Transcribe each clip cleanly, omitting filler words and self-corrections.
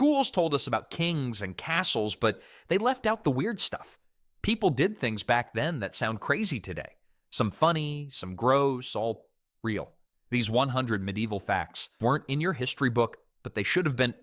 Schools told us about kings and castles, but they left out the weird stuff. People did things back then that sound crazy today. Some funny, some gross, all real. These 100 medieval facts weren't in your history book, but they should have been.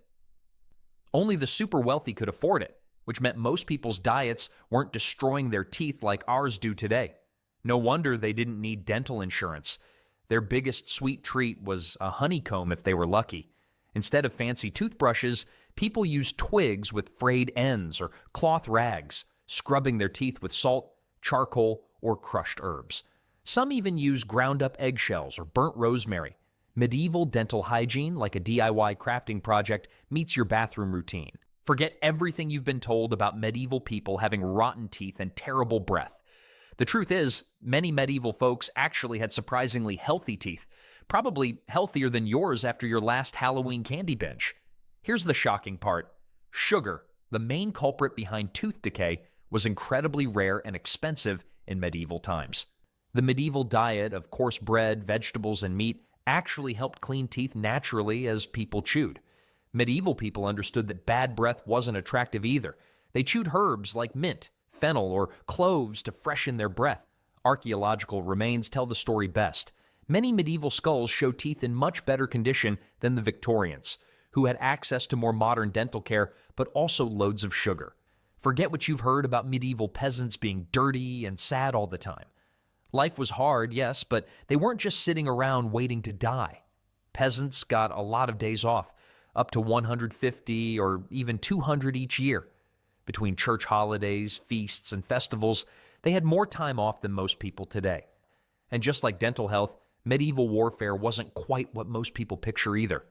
Only the super wealthy could afford it, which meant most people's diets weren't destroying their teeth like ours do today. No wonder they didn't need dental insurance. Their biggest sweet treat was a honeycomb if they were lucky. Instead of fancy toothbrushes, people used twigs with frayed ends or cloth rags, scrubbing their teeth with salt, charcoal, or crushed herbs. Some even use ground-up eggshells or burnt rosemary. Medieval dental hygiene, like a DIY crafting project, meets your bathroom routine. Forget everything you've been told about medieval people having rotten teeth and terrible breath. The truth is, many medieval folks actually had surprisingly healthy teeth, probably healthier than yours after your last Halloween candy binge. Here's the shocking part. Sugar, the main culprit behind tooth decay, was incredibly rare and expensive in medieval times. The medieval diet of coarse bread, vegetables, and meat actually helped clean teeth naturally as people chewed. Medieval people understood that bad breath wasn't attractive either. They chewed herbs like mint, fennel, or cloves to freshen their breath. Archaeological remains tell the story best. Many medieval skulls show teeth in much better condition than the Victorians, who had access to more modern dental care, but also loads of sugar. Forget what you've heard about medieval peasants being dirty and sad all the time. Life was hard, yes, but they weren't just sitting around waiting to die. Peasants got a lot of days off, up to 150 or even 200 each year. Between church holidays, feasts, and festivals, they had more time off than most people today. And just like dental health, medieval warfare wasn't quite what most people picture either.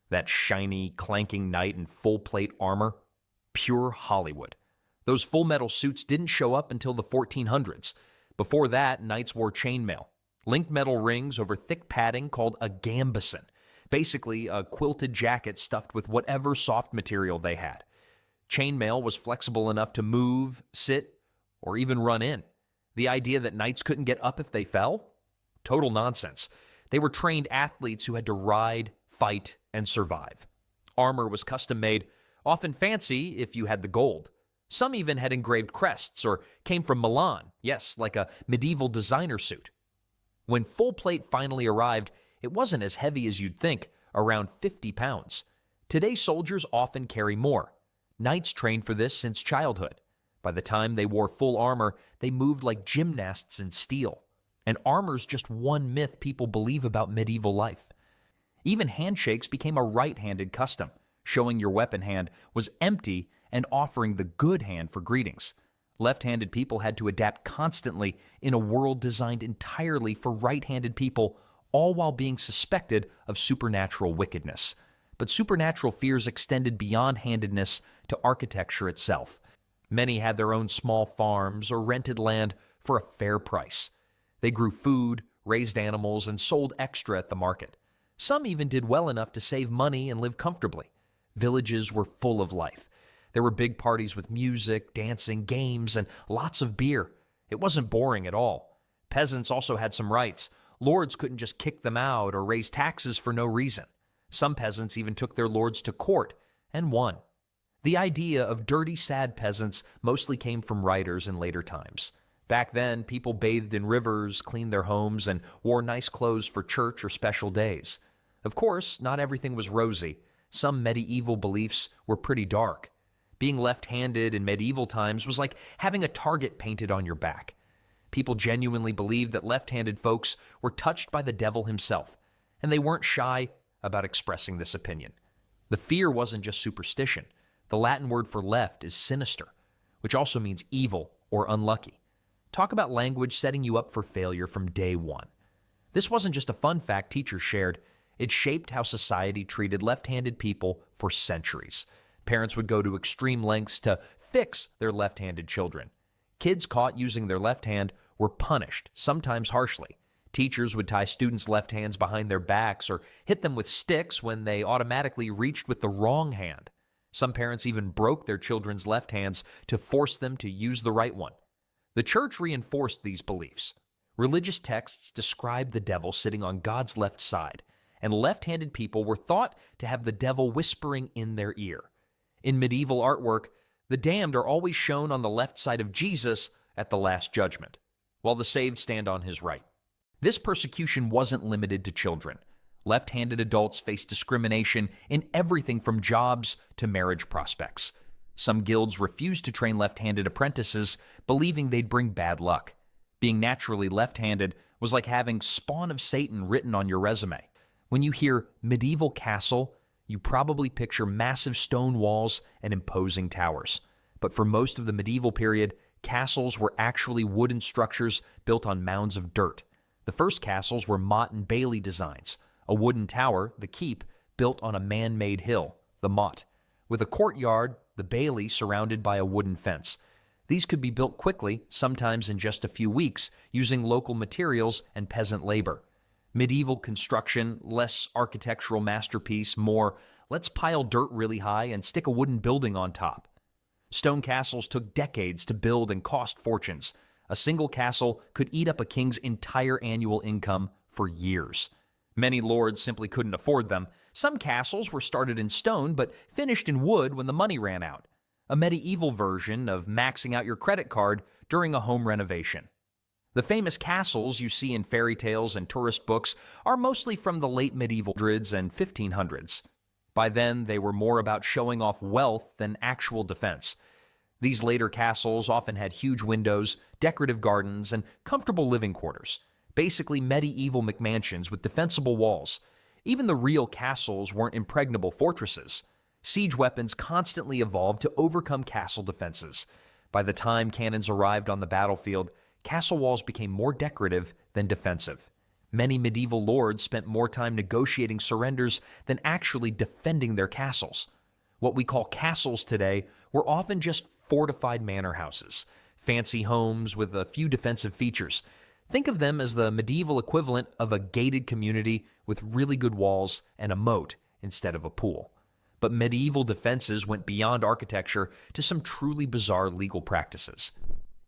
That shiny, clanking knight in full-plate armor? Pure Hollywood. Those full metal suits didn't show up until the 1400s. Before that, knights wore chainmail, linked metal rings over thick padding called a gambeson, basically a quilted jacket stuffed with whatever soft material they had. Chainmail was flexible enough to move, sit, or even run in. The idea that knights couldn't get up if they fell? Total nonsense. They were trained athletes who had to ride, fight, and survive. Armor was custom-made, often fancy if you had the gold. Some even had engraved crests or came from Milan, yes, like a medieval designer suit. When full plate finally arrived, it wasn't as heavy as you'd think, around 50 pounds. Today, soldiers often carry more. Knights trained for this since childhood. By the time they wore full armor, they moved like gymnasts in steel. And armor's just one myth people believe about medieval life. Even handshakes became a right-handed custom, showing your weapon hand was empty and offering the good hand for greetings. Left-handed people had to adapt constantly in a world designed entirely for right-handed people, all while being suspected of supernatural wickedness. But supernatural fears extended beyond handedness to architecture itself. Many had their own small farms or rented land for a fair price. They grew food, raised animals, and sold extra at the market. Some even did well enough to save money and live comfortably. Villages were full of life. There were big parties with music, dancing, games, and lots of beer. It wasn't boring at all. Peasants also had some rights. Lords couldn't just kick them out or raise taxes for no reason. Some peasants even took their lords to court and won. The idea of dirty, sad peasants mostly came from writers in later times. Back then, people bathed in rivers, cleaned their homes, and wore nice clothes for church or special days. Of course, not everything was rosy. Some medieval beliefs were pretty dark. Being left-handed in medieval times was like having a target painted on your back. People genuinely believed that left-handed folks were touched by the devil himself, and they weren't shy about expressing this opinion. The fear wasn't just superstition. The Latin word for left is sinister, which also means evil or unlucky. Talk about language setting you up for failure from day one. This wasn't just a fun fact teachers shared. It shaped how society treated left-handed people for centuries. Parents would go to extreme lengths to fix their left-handed children. Kids caught using their left hand were punished, sometimes harshly. Teachers would tie students' left hands behind their backs or hit them with sticks when they automatically reached with the wrong hand. Some parents even broke their children's left hands to force them to use the right one. The church reinforced these beliefs. Religious texts described the devil sitting on God's left side, and left-handed people were thought to have the devil whispering in their ear. In medieval artwork, the damned are always shown on the left side of Jesus at the Last Judgment, while the saved stand on his right. This persecution wasn't limited to children. Left-handed adults faced discrimination in everything from jobs to marriage prospects. Some guilds refused to train left-handed apprentices, believing they'd bring bad luck. Being naturally left-handed was like having Spawn of Satan written on your resume. When you hear medieval castle, you probably picture massive stone walls and imposing towers. But for most of the medieval period, castles were actually wooden structures built on mounds of dirt. The first castles were motte and bailey designs, a wooden tower, the keep, built on a man-made hill, the motte, with a courtyard, the bailey, surrounded by a wooden fence. These could be built quickly, sometimes in just a few weeks, using local materials and peasant labor. Medieval construction, less architectural masterpiece, more, let's pile dirt really high and stick a wooden building on top. Stone castles took decades to build and cost fortunes. A single castle could eat up a king's entire annual income for years. Many lords simply couldn't afford them. Some castles were started in stone but finished in wood when the money ran out. A medieval version of maxing out your credit card during a home renovation. The famous castles you see in fairy tales and tourist books are mostly from the late medieval hundreds and 1500s. By then, they were more about showing off wealth than actual defense. These later castles often had huge windows, decorative gardens, and comfortable living quarters. Basically medieval McMansions with defensible walls. Even the real castles weren't impregnable fortresses. Siege weapons constantly evolved to overcome castle defenses. By the time cannons arrived on the battlefield, castle walls became more decorative than defensive. Many medieval lords spent more time negotiating surrenders than actually defending their castles. What we call castles today were often just fortified manor houses, fancy homes with a few defensive features. Think of them as the medieval equivalent of a gated community with really good walls and a moat instead of a pool. But medieval defenses went beyond architecture to some truly bizarre legal practices.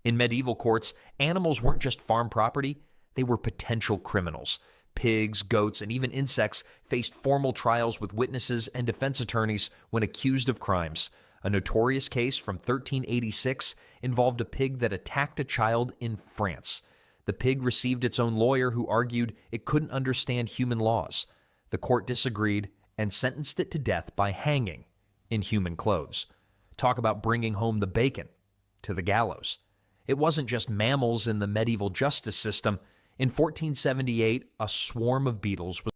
In medieval courts, animals weren't just farm property, they were potential criminals. Pigs, goats, and even insects faced formal trials with witnesses and defense attorneys when accused of crimes. A notorious case from 1386 involved a pig that attacked a child in France. The pig received its own lawyer who argued it couldn't understand human laws. The court disagreed and sentenced it to death by hanging in human clothes. Talk about bringing home the bacon to the gallows. It wasn't just mammals in the medieval justice system. In 1478, a swarm of beetles was